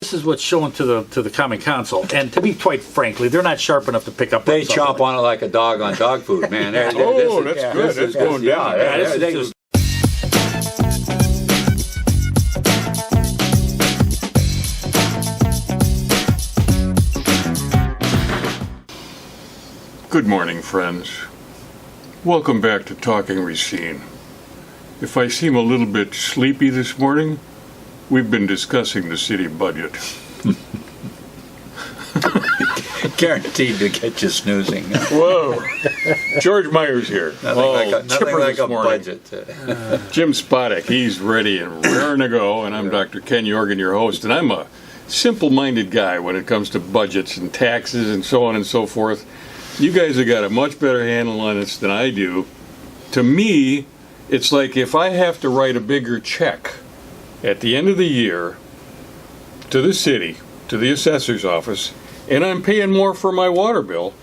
this is what's shown to the Common Council, and to be quite frankly, they're not sharp enough to pick up. They chomp on it like a dog on dog food, man. That's good. That's going down. This is just Good morning, friends. Welcome back to Talking Racine. If I seem a little bit sleepy this morning, we've been discussing the city budget. Guaranteed to get you snoozing. Whoa! George Meyer's here. Nothing like a morning. budget. Jim Spodek, he's ready and raring to go, and I'm Dr. Ken Jorgen, your host, and I'm a simple-minded guy when it comes to budgets and taxes and so on and so forth. You guys have got a much better handle on this than I do. To me, it's like if I have to write a bigger check at the end of the year to the city, to the assessor's office, and I'm paying more for my water bill,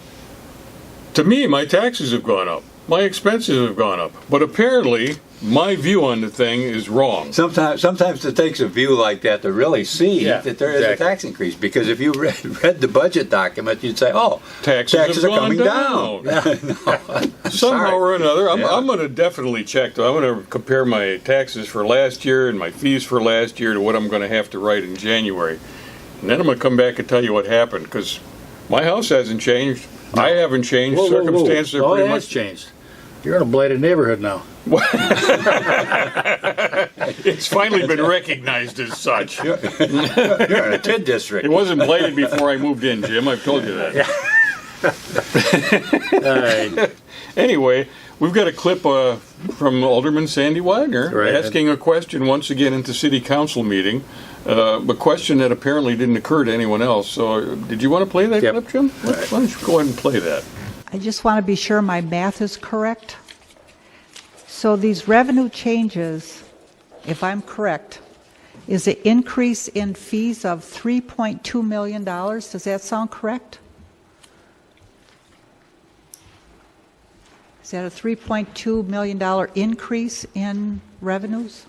to me, my taxes have gone up. My expenses have gone up. But apparently, my view on the thing is wrong. Sometimes it takes a view like that to really see that there is a tax increase. Because if you read the budget document, you'd say, "Oh, taxes are coming down." Somehow or another, I'm going to definitely check. Though I'm going to compare my taxes for last year and my fees for last year to what I'm going to have to write in January, and then I'm going to come back and tell you what happened because my house hasn't changed. No. I haven't changed. Circumstances are pretty much changed. You're in a blighted neighborhood now. It's finally been recognized as such. You're in a TID district. It wasn't blighted before I moved in, Jim. I've told you that. All right. Anyway, we've got a clip from Alderman Sandy Wagner asking a question once again at the city council meeting. A question that apparently didn't occur to anyone else. So, did you want to play that clip, Jim? Why don't you go ahead and play that? I just want to be sure my math is correct. So these revenue changes, if I'm correct, is an increase in fees of $3.2 million. Does that sound correct? Is that a $3.2 million increase in revenues?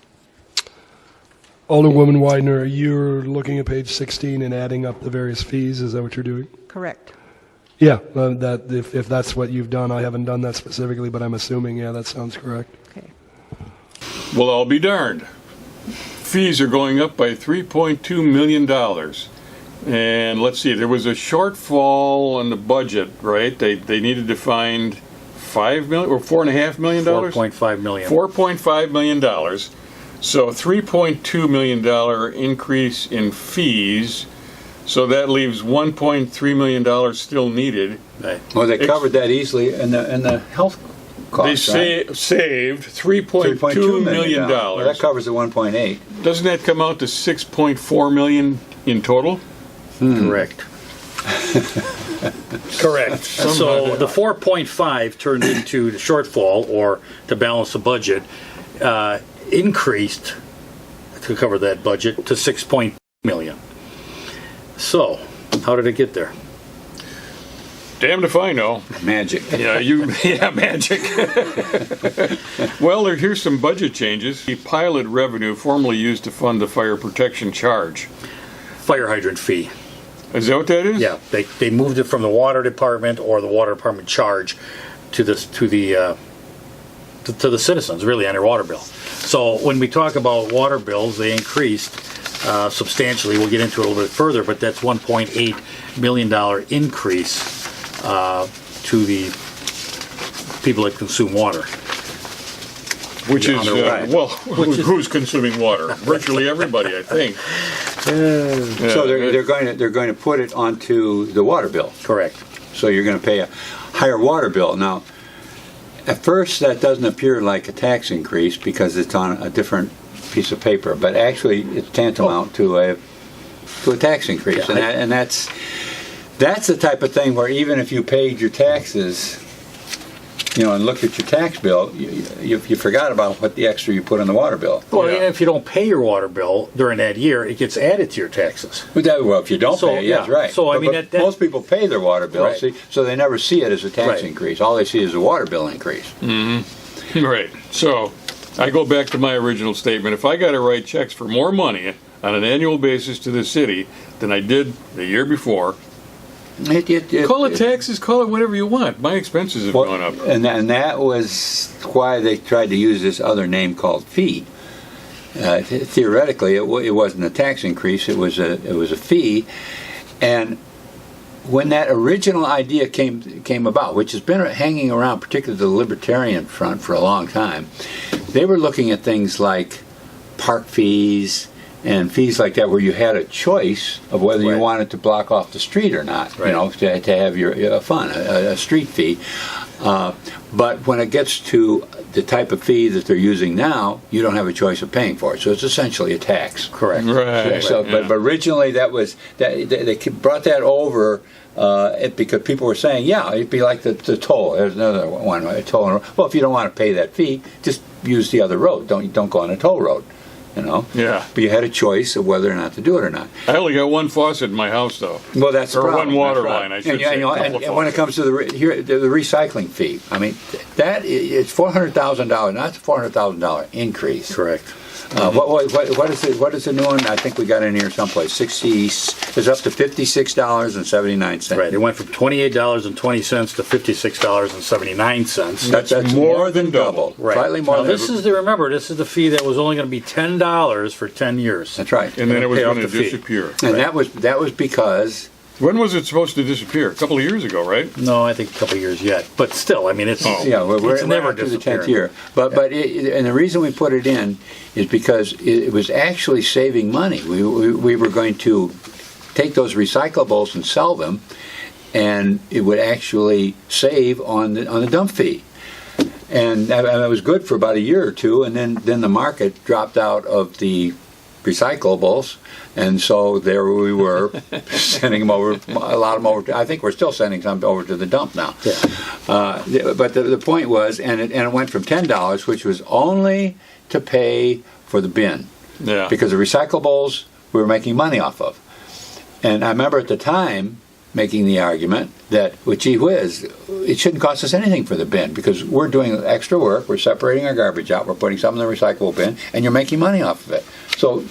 Alderwoman Widener, you're looking at page 16 and adding up the various fees. Is that what you're doing? Correct. Yeah, that if that's what you've done, I haven't done that specifically, but I'm assuming, that sounds correct. Okay. Well, I'll be darned. Fees are going up by $3.2 million. And let's see, there was a shortfall in the budget, right? They needed to find $5 million or $4.5 million? $4.5 million. $4.5 million. So $3.2 million increase in fees. So that leaves $1.3 million still needed. Right. Well, they covered that easily in the health costs. They saved $3.2 million. Well, that covers the 1.8. Doesn't that come out to $6.4 million in total? Correct. Correct. So the 4.5 turned into the shortfall, or to balance the budget, increased to cover that budget to $6.2 million. So, how did it get there? Damned if I know. Magic. Magic. Well, here's some budget changes. The pilot revenue formerly used to fund the fire protection charge. Fire hydrant fee. Is that what that is? Yeah, they moved it from the water department or the water department charge to the citizens, really, on their water bill. So when we talk about water bills, they increased substantially. We'll get into it a little bit further, but that's $1.8 million increase to the people that consume water. Which is, who's consuming water? Virtually everybody, I think. So they're going to put it onto the water bill. Correct. So you're going to pay a higher water bill. Now, at first that doesn't appear like a tax increase because it's on a different piece of paper, but actually it's tantamount to a tax increase, and that's the type of thing where even if you paid your taxes, and looked at your tax bill, you forgot about what the extra you put on the water bill. Well, if you don't pay your water bill during that year, it gets added to your taxes. Well, if you don't pay it, that's right. So but most people pay their water bill, so they never see it as a tax increase. All they see is a water bill increase. Mm-hmm. Right. So I go back to my original statement. If I got to write checks for more money, on an annual basis to the city than I did the year before. Call it taxes, call it whatever you want. My expenses have gone up. And that was why they tried to use this other name called fee. Theoretically, it wasn't a tax increase; it was a fee. And when that original idea came about, which has been hanging around, particularly the Libertarian front, for a long time, they were looking at things like park fees and fees like that, where you had a choice of whether you wanted to block off the street or not. Right. You know, to have your fun, a street fee. But when it gets to the type of fee that they're using now, you don't have a choice of paying for it. So it's essentially a tax. Correct. Right. So, yeah. but originally that was they brought that over because people were saying, yeah, it'd be like the toll. There's another one, a toll. Well, if you don't want to pay that fee, just use the other road. Don't go on a toll road. You know. Yeah. But you had a choice of whether or not to do it or not. I only got one faucet in my house, though. Well, that's the Or problem. one water That's right. line, I should say. And when it comes to the recycling fee, I mean, it's $400,000. Not a $400,000 increase. Correct. What is the new one? I think we got in here someplace. 60. It's up to $56.79. Right. It went from $28.20 to $56.79. That's more than double. Right. Slightly more Now, than. this is the fee that was only going to be $10 for 10 years. That's right. And then it was Pay off going to the fee. disappear. And that was because. When was it supposed to disappear? A couple of years ago, right? No, I think a couple of years yet. But still, I mean, it's Yeah, we're it's never to the 10th disappearing. year. But and the reason we put it in is because it was actually saving money. We were going to take those recyclables and sell them, and it would actually save on the dump fee. And that was good for about a year or two, and then the market dropped out of the recyclables, and so there we were sending them over, a lot of them over. I think we're still sending some over to the dump now. Yeah. But the point was, and it went from $10, which was only to pay for the bin, Yeah. because the recyclables we were making money off of. And I remember at the time making the argument that, well, gee whiz, it shouldn't cost us anything for the bin, because we're doing extra work, we're separating our garbage out, we're putting some in the recyclable bin, and you're making money off of it. So,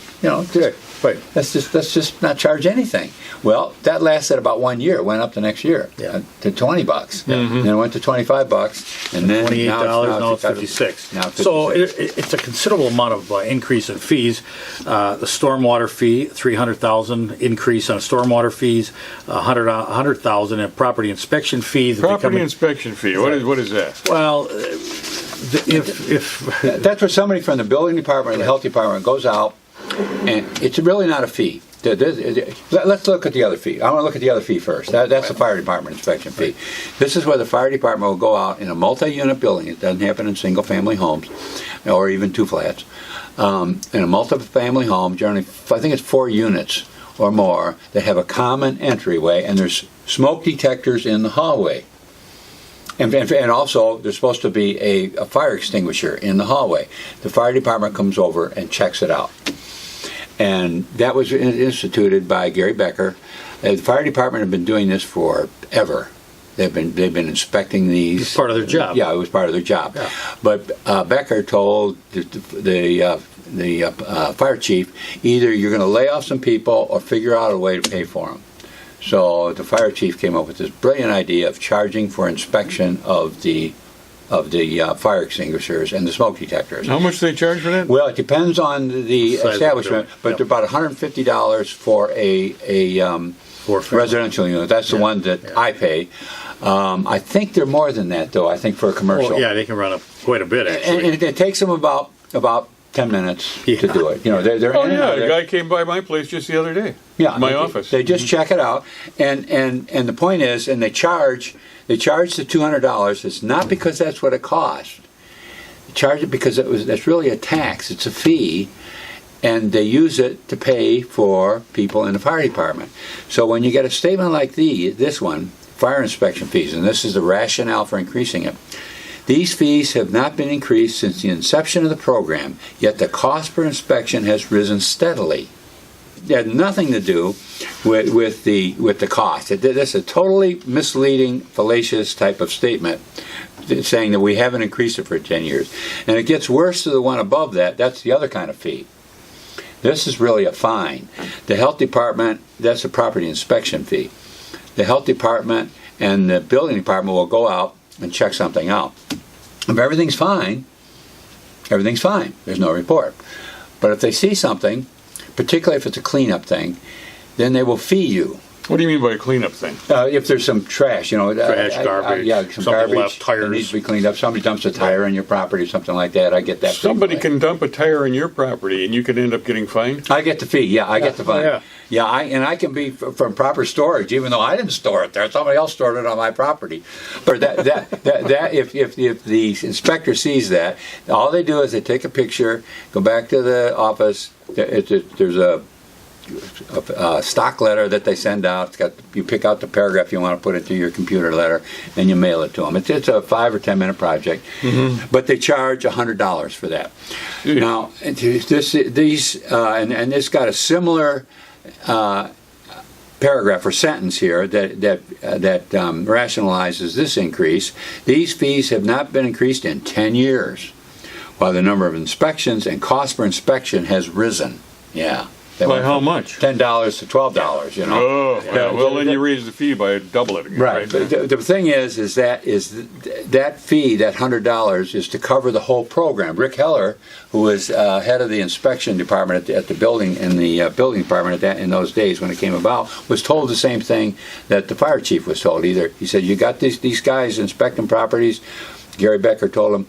Right. let's just not charge anything. Well, that lasted about 1 year. It went up the next year to $20. Then it went to $25, and then $28, now it's got to- 56. Now it's So 56. it's a considerable amount of increase in fees. The stormwater fee, $300,000 increase on stormwater fees, $100,000 in property inspection fees. Property inspection fee. What is that? Well, if That's where somebody from the building department and the health department goes out, and it's really not a fee. Let's look at the other fee. I want to look at the other fee first. That's the fire department inspection fee. This is where the fire department will go out in a multi-unit building. It doesn't happen in single-family homes or even two flats. In a multi-family home, generally, I think it's 4 units or more that have a common entryway, and there's smoke detectors in the hallway. And also, there's supposed to be a fire extinguisher in the hallway. The fire department comes over and checks it out. And that was instituted by Gary Becker. The fire department had been doing this forever. They've been inspecting these. it's part of their job. Yeah, it was part of their job. Yeah. But Becker told the fire chief, either you're going to lay off some people or figure out a way to pay for them. So the fire chief came up with this brilliant idea of charging for inspection of the fire extinguishers and the smoke detectors. How much do they charge for that? Well, it depends on the Size of the establishment, building. but Yep. they're about $150 for a residential unit. That's the one that I pay. I think they're more than that, though. I think for a commercial. well, yeah, they can run up quite a bit actually. And it takes them about 10 minutes to do it. You know, they're Oh in and yeah, out. a guy came by my place just the other day. Yeah, my they- office. They just check it out, and the point is, and they charge the $200. It's not because that's what it costs. They charge it because that's really a tax. It's a fee, and they use it to pay for people in the fire department. So when you get a statement like this one, fire inspection fees, and this is the rationale for increasing it. These fees have not been increased since the inception of the program, yet the cost per inspection has risen steadily. It had nothing to do with the cost. This is a totally misleading, fallacious type of statement, saying that we haven't increased it for 10 years. And it gets worse to the one above that. That's the other kind of fee. This is really a fine. The health department, that's a property inspection fee. The health department and the building department will go out and check something out. If everything's fine, everything's fine. There's no report. But if they see something, particularly if it's a cleanup thing, then they will fee you. What do you mean by a cleanup thing? If there's some trash, Trash, garbage, yeah, some somebody garbage left, tires. that needs to be cleaned up. Somebody dumps a tire on your property or something like that. I get that. Somebody fee. can dump a tire on your property and you can end up getting fined? I get the fee. Yeah, I get the fine. yeah. Yeah, I can be from proper storage, even though I didn't store it there. Somebody else stored it on my property. But that if the inspector sees that, all they do is they take a picture, go back to the office. There's a stock letter that they send out. You pick out the paragraph you want to put into your computer letter, and you mail it to them. It's a 5 or 10 minute project, but they charge $100 for that. Yeah. Now, this got a similar paragraph or sentence here that rationalizes this increase. These fees have not been increased in 10 years, while the number of inspections and cost per inspection has risen. Yeah. By how much? $10 to $12, Oh, yeah. Well, then you raise the fee by double it again. Right. But the thing is that fee, that $100, is to cover the whole program. Rick Heller, who was head of the inspection department at the building building department in those days when it came about, was told the same thing that the fire chief was told. He said, "You got these guys inspecting properties." Gary Becker told him,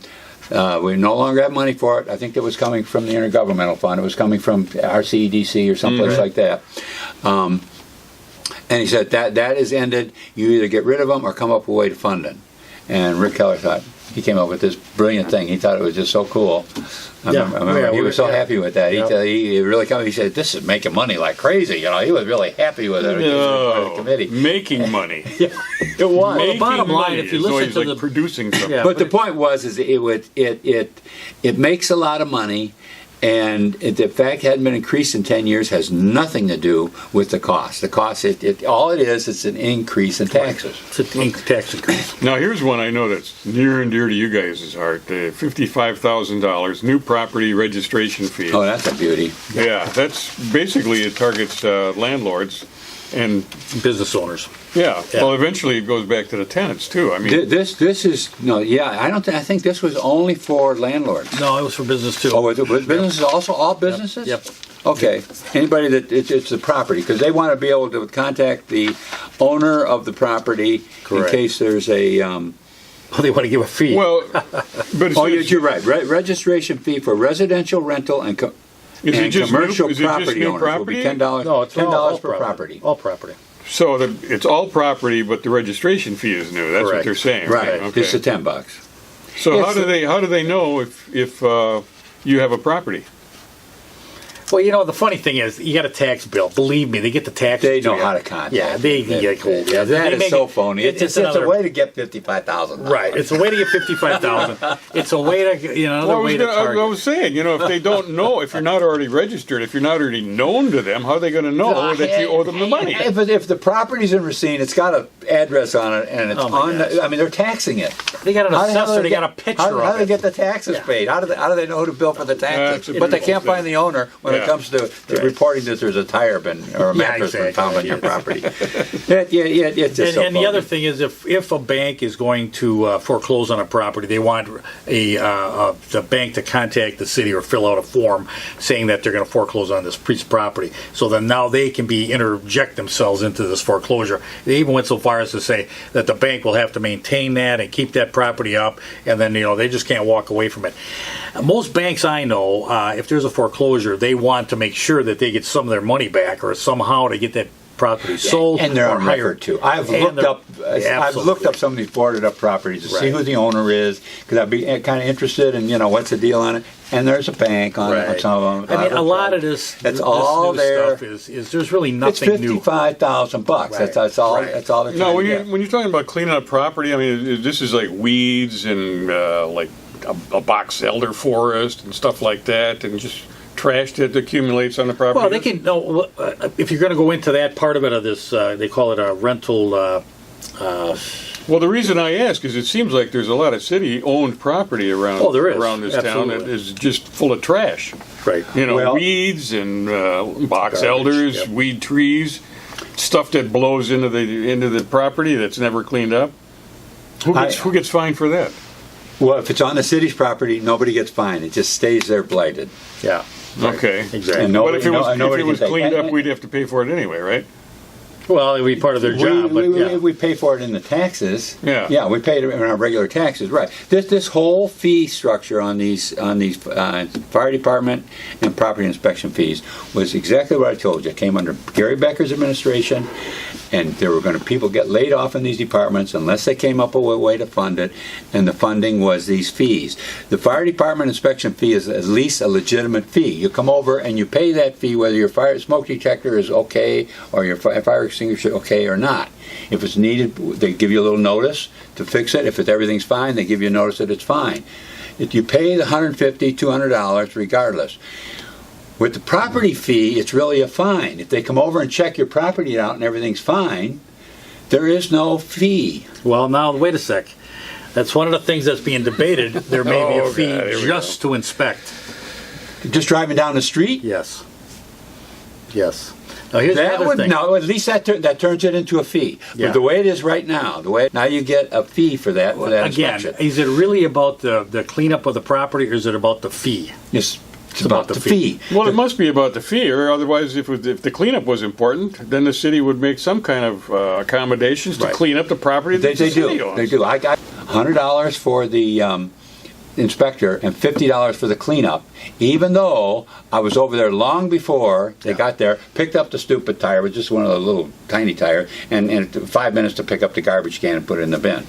we no longer have money for it. I think it was coming from the Intergovernmental Fund. It was coming from RCEDC or someplace like that. And he said, that is ended. You either get rid of them or come up with a way to fund it. And Rick Keller he came up with this brilliant thing. He thought it was just so cool. I remember he was so happy with that. He really he said, "This is making money like crazy." He was really happy with it. No, The committee. making money. It was. Well, the bottom line, Making if you money listen is to like the producing something. Yeah. But the point was, it makes a lot of money, and the fact it hadn't been increased in 10 years has nothing to do with the cost. The cost, all it is, it's an increase in taxes. it's a tax increase. Now, here's one I know that's near and dear to you guys' heart. $55,000 new property registration fee. Oh, that's a beauty. Yeah, that's basically it targets landlords and Business owners. yeah. Yeah. Well, eventually it goes back to the tenants too. I mean, This is no, yeah. I think this was only for landlords. No, it was for business too. Oh, was businesses also all businesses? Yep. Okay. Anybody that it's the property, because they want to be able to contact the owner of the property Correct. in case there's a. They want to give a fee. well, but Oh, you're right. Registration fee for residential rental and is it just commercial new, is it just property new owners will be property? $10. No, it's $10 per property. All property. So it's all property, but the registration fee is new. That's what Correct. they're saying. Right. Okay. It's the $10. So Yes. how do they know if you have a property? Well, the funny thing is, you got a tax bill. Believe me, they get the tax. They know how to contact. Yeah, they can get hold. Yeah, that They is make so it- phony. It's another a way to get $55,000. Right. It's a way to get 55,000. It's a way to another Well, way to I target. was saying, if they don't know, if you're not already registered, if you're not already known to them, how are they going to know that you owe them the money? If the property's in Racine, it's got an address on it, and it's Oh my on. gosh. I mean, they're taxing it. They got an How the hell do assessor. They get- got a picture How do of they it. get the taxes Yeah. paid? How do they know who to bill for the taxes? That's a But they beautiful can't find thing. the owner when it Yeah. comes to reporting that there's a tire bin or a Yeah, mattress been exactly. found on your property. It's just so And the phony. other thing is, if a bank is going to foreclose on a property, they want the bank to contact the city or fill out a form saying that they're going to foreclose on this piece of property. So then now they can interject themselves into this foreclosure. They even went so far as to say that the bank will have to maintain that and keep that property up, and then they just can't walk away from it. Most banks I know, if there's a foreclosure, they want to make sure that they get some of their money back or somehow to get that property sold and they're or on hired. record too. I've And looked they're- up. I've Absolutely. looked up some of these boarded up properties to see Right. who the owner is, because I'd be kind of interested in what's the deal on it. And there's a bank on Right. some of them. I mean, a lot of this, That's this all new there. stuff is there's really It's nothing new. $55,000. Right. That's all. Right. That's all they're No, trying when to you get. when you're talking about cleaning up property, I mean, this is like weeds and like a box elder forest and stuff like that, and just trash that accumulates on the property. Well, they can. No, if you're going to go into that part of it, of this, they call it a rental. Well, the reason I ask is it seems like there's a lot of city-owned property around Oh, there is. around this town that Absolutely. is just full of trash. Right. You know, Well- weeds and box Garbage, elders, yep. weed trees, stuff that blows into the property that's never cleaned up. Who gets fined for that? Well, if it's on the city's property, nobody gets fined. It just stays there blighted. Yeah. Okay. Exactly. And But if it was, nobody can take- cleaned up, we'd have to pay for it anyway, right? Well, it would be part of their job, but yeah. we pay for it in the taxes. Yeah. we pay it in our regular taxes, right? This whole fee structure on these fire department and property inspection fees was exactly what I told you. It came under Gary Becker's administration, and there were going to people get laid off in these departments unless they came up with a way to fund it, and the funding was these fees. The fire department inspection fee is at least a legitimate fee. You come over and you pay that fee whether your fire smoke detector is okay or your fire extinguisher okay or not. If it's needed, they give you a little notice to fix it. If everything's fine, they give you a notice that it's fine. If you pay the $150, $200 regardless. With the property fee, it's really a fine. If they come over and check your property out and everything's fine, there is no fee. Well, now, wait a sec. That's one of the things that's being debated. There may be a Oh, fee God, here we just to inspect. Just driving down the street? Yes. Yes. Now, here's the That other would thing. no. At least that turns it into a fee. Yeah. But the way it is right now, now you get a fee for that Again, inspection. is it really about the cleanup of the property, or is it about the fee? It's about the fee. Well, it must be about the fee, or otherwise, if the cleanup was important, then the city would make some kind of accommodations to Right. clean up the property They that the city do. owns. They do. I got $100 for the inspector and $50 for the cleanup, even though I was over there long before they got there, picked up the stupid tire, it was just one of the little tiny tire, and it took 5 minutes to pick up the garbage can and put it in the bin.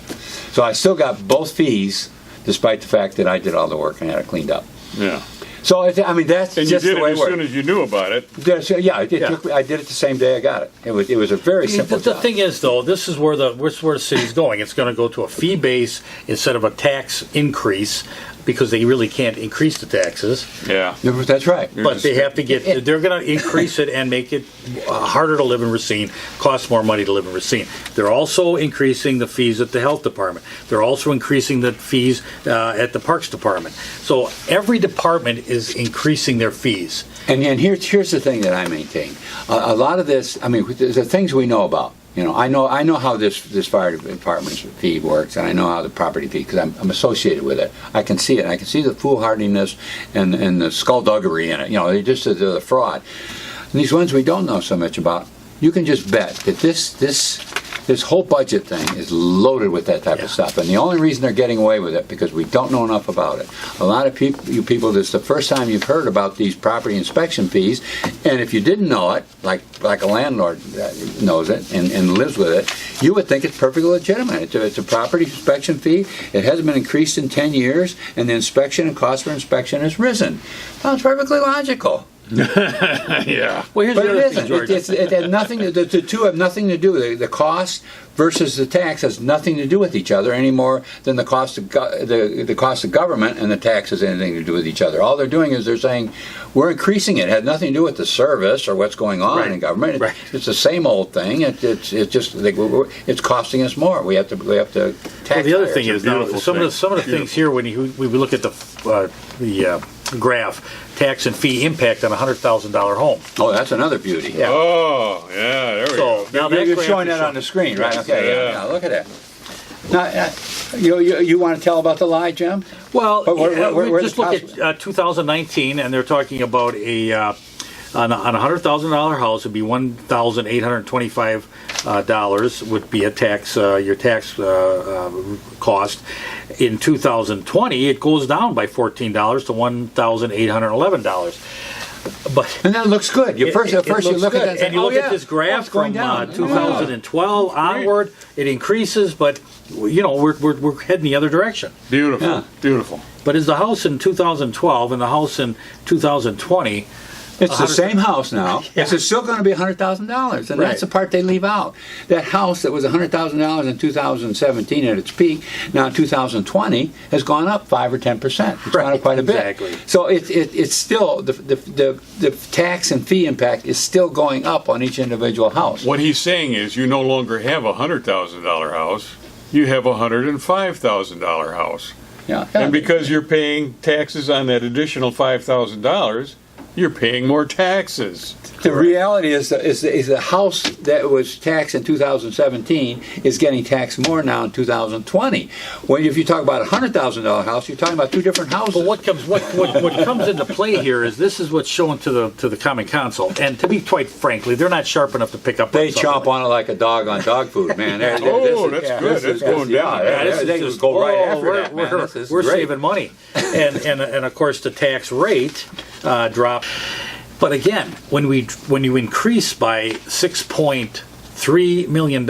So I still got both fees, despite the fact that I did all the work and had it cleaned up. Yeah. So that's And you just did the it way as it works. soon as you knew about it. Yeah, I Yeah. did it the same day I got it. It was a very simple The job. thing is, though, this is where the city's going. It's going to go to a fee base instead of a tax increase, because they really can't increase the taxes. Yeah. That's right. But they have to they're going to increase it and make it harder to live in Racine, cost more money to live in Racine. They're also increasing the fees at the health department. They're also increasing the fees at the parks department. So every department is increasing their fees. And here's the thing that I maintain. A lot of this, there's the things we know about. I know how this fire department's fee works, and I know how the property fee, because I'm associated with it. I can see it. I can see the foolhardiness and the skullduggery in it. They just the fraud. And these ones we don't know so much about, you can just bet that this whole budget thing is loaded with that type of stuff. And the only reason they're getting away with it because we don't know enough about it. A lot of you people, this is the first time you've heard about these property inspection fees. And if you didn't know it, like a landlord knows it and lives with it, you would think it's perfectly legitimate. It's a property inspection fee. It hasn't been increased in 10 years, and the inspection and cost for inspection has risen. Sounds perfectly logical. Yeah. Well, here's But the it other thing, isn't. George. It had nothing. The two have nothing to do. The cost versus the tax has nothing to do with each other any more than the cost of the cost of government and the tax has anything to do with each other. All they're doing is they're saying we're increasing it. It had nothing to do with the service or what's going on Right. in government. Right. It's the same old thing. It's just it's costing us more. We have to tax. Well, the other higher. thing is now beautiful some of the thing. things here when we look at the graph, tax and fee impact on a $100,000 home. Oh, that's another beauty. Yeah. Oh, yeah, there we So go. now that You're graph showing is that on the screen, right? Okay, Yeah. yeah. Look at that. Now, you want to tell about the lie, Jim? Well, But where's just the look at 2019, and they're talking about on a $100,000 house, it'd be $1,825 would be a tax your tax cost. In 2020, it goes down by $14 to $1,811. But And that looks good. First you looks look good. at that and say, and you oh, look yeah. at this graph it's going from down. 2012 onward, it increases, but we're heading the other direction. Beautiful. Yeah. Beautiful. But is the house in 2012 and the house in 2020? It's the same house now. Yeah. It's still going to be $100,000, and Right. that's the part they leave out. That house that was $100,000 in 2017 at its peak, now in 2020 has gone up 5 or 10%. It's gone Right, up quite a bit. exactly. So it's still the tax and fee impact is still going up on each individual house. What he's saying is you no longer have a $100,000 house, you have a $105,000 house. Yeah. And because you're paying taxes on that additional $5,000, You're paying more taxes. The reality is the house that was taxed in 2017 is getting taxed more now in 2020. When if you talk about a $100,000 house, you're talking about two different houses. But what comes into play here is this is what's shown to the Common Council, and to be quite frankly, they're not sharp enough to pick up. They chomp on it like a dog on dog food, man. That's good. That's going down. They just go right after that, man. We're saving money, and of course the tax rate dropped. But again, when you increase by $6.3 million,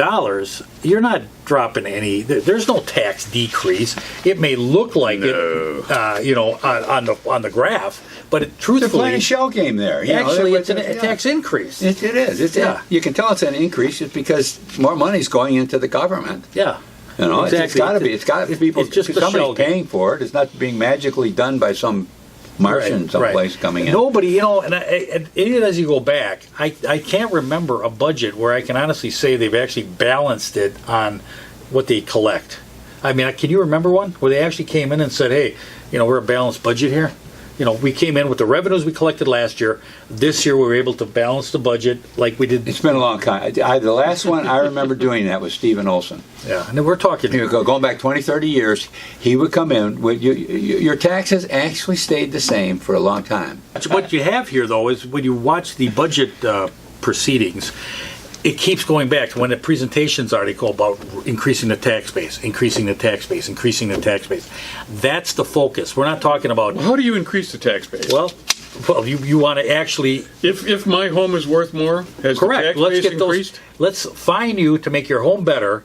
you're not dropping any. There's no tax decrease. It may look like it, on the graph, but They're truthfully, playing a shell game there. actually, it's a tax increase. It is. You can tell it's an increase just because more money's going into the government. Yeah. Exactly. It's got to be. It's got to be people. It's just a somebody's shell game. paying for it. It's not being magically done by some Martian someplace coming in. Nobody, and even as you go back, I can't remember a budget where I can honestly say they've actually balanced it on what they collect. I mean, can you remember one where they actually came in and said, hey, we're a balanced budget here? We came in with the revenues we collected last year. This year we were able to balance the budget like we did. It's been a long time. The last one I remember doing that was Stephen Olson. Yeah, and we're talking. Going back 20, 30 years, he would come in. Your taxes actually stayed the same for a long time. What you have here, though, is when you watch the budget proceedings, it keeps going back to when the presentations article about increasing the tax base, increasing the tax base, increasing the tax base. That's the focus. We're not talking about. How do you increase the tax base? Well, you want to actually. If my home is worth more, has Correct. the tax base increased? Let's fine you to make your home better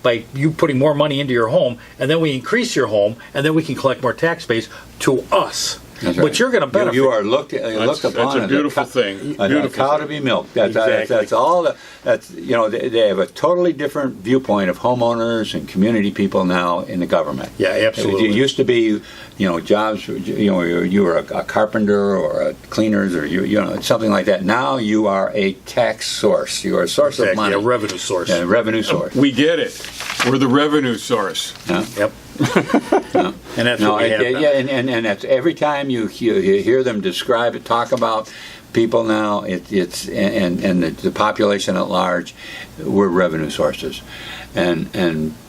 by you putting more money into your home, and then we increase your home, and then we can collect more tax base to us. That's right. But you're going to benefit. You are looked upon That's a as beautiful thing. A cow to be milked. Exactly. That's all. They have a totally different viewpoint of homeowners and community people now in the government. Yeah, absolutely. It used to be, jobs. You were a carpenter or a cleaners or something like that. Now you are a tax source. You are a source of money. A revenue source. Yeah, a revenue source. We get it. We're the revenue source. Yeah. Yep. And that's what we have now. And that's every time you hear them describe it, talk about people now, it's the population at large, we're revenue sources, and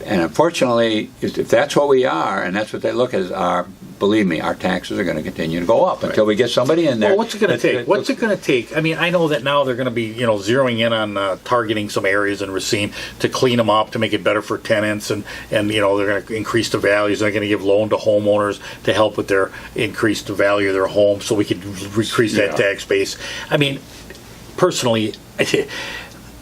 unfortunately, if that's what we are, and that's what they look as our. Believe me, our taxes are going to continue to go up until we get somebody in there. Well, what's it going to take? What's it going to take? I mean, I know that now they're going to be, zeroing in on targeting some areas in Racine to clean them up, to make it better for tenants, and they're going to increase the values. They're going to give loan to homeowners to help with their increased value of their home, so we could increase that tax base. I mean, personally,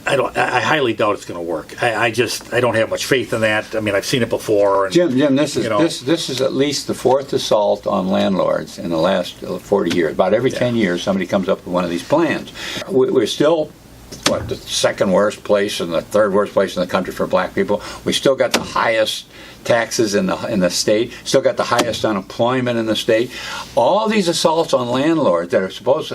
I highly doubt it's going to work. I don't have much faith in that. I mean, I've seen it before. And, Jim, this is at least the fourth assault on landlords in the last 40 years. About every 10 years, somebody comes up with one of these plans. We're still the second worst place and the third worst place in the country for black people. We still got the highest taxes in the state, still got the highest unemployment in the state. All these assaults on landlords that are supposed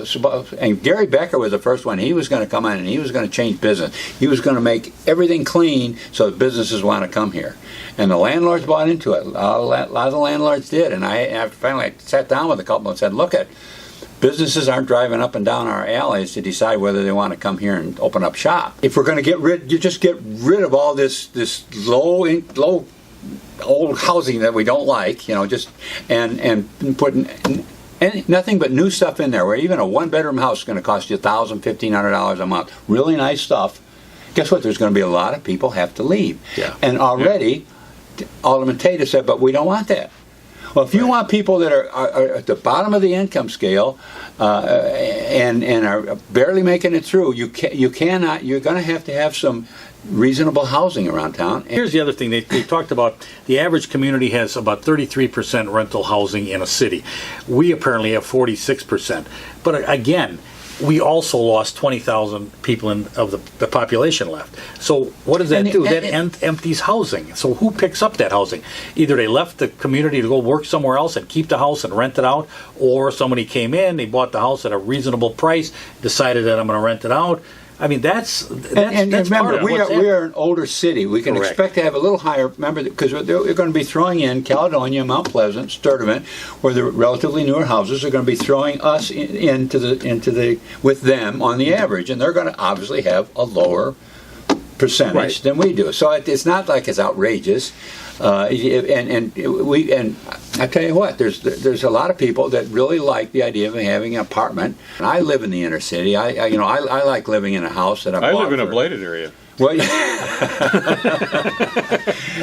and Gary Becker was the first one. He was going to come in and he was going to change business. He was going to make everything clean so that businesses want to come here. And the landlords bought into it. A lot of the landlords did. And I finally sat down with a couple and said, look at businesses aren't driving up and down our alleys to decide whether they want to come here and open up shop. If we're going to get rid of all this low old housing that we don't like, and put nothing but new stuff in there. Where even a one-bedroom house is going to cost you $1,000, $1,500 a month. Really nice stuff. Guess what? There's going to be a lot of people have to leave. Yeah. And already, Alderman Tate said, but we don't want that. Well, if you want people that are at the bottom of the income scale and are barely making it through, you cannot. You're going to have some reasonable housing around town. Here's the other thing. They talked about the average community has about 33% rental housing in a city. We apparently have 46%. But again, we also lost 20,000 people of the population left. So what does that do? That empties housing. So who picks up that housing? Either they left the community to go work somewhere else and keep the house and rent it out, or somebody came in, they bought the house at a reasonable price, decided that I'm going to rent it out. I mean, that's And part remember, of we what's are an older city. We can Correct. expect to have a little higher. Remember, because they're going to be throwing in Caledonia, Mount Pleasant, Sturtevant, where the relatively newer houses are going to be throwing us into the with them on the average, and they're going to obviously have a lower percentage Right. than we do. So it's not like it's outrageous. And I tell you what, there's a lot of people that really like the idea of having an apartment. And I live in the inner city. I like living in a house that I live in a blighted area. Well,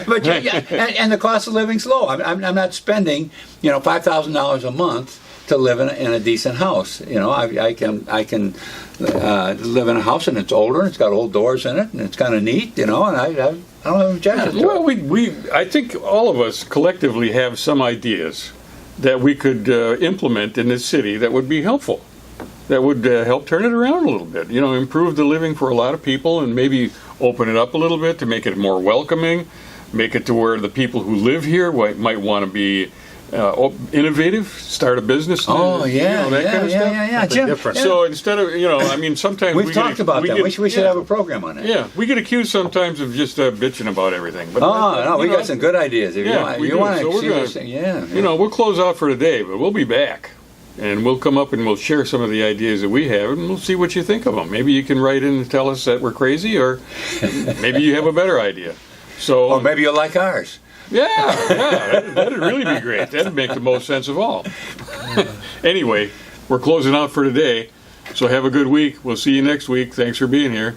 but and the cost of living's low. I'm not spending $5,000 a month to live in a decent house. I can live in a house and it's older and it's got old doors in it and it's kind of neat. And I don't have objections to Well, it. I think all of us collectively have some ideas that we could implement in this city that would be helpful. That would help turn it around a little bit. Improve the living for a lot of people and maybe open it up a little bit to make it more welcoming, make it to where the people who live here might want to be innovative, start a business. That kind of stuff. Something Jim, different. So instead of, sometimes we've talked about that. We should have a program on that. Yeah, we get accused sometimes of just bitching about everything. But We got some good ideas. If we you do. want So to we're see gonna- this thing, we'll close out for today, but we'll be back. And we'll come up and we'll share some of the ideas that we have, and we'll see what you think of them. Maybe you can write in and tell us that we're crazy, or maybe you have a better idea. So, or maybe you'll like ours. that'd really be great. That'd make the most sense of all. Anyway, we're closing out for today, so have a good week. We'll see you next week. Thanks for being here.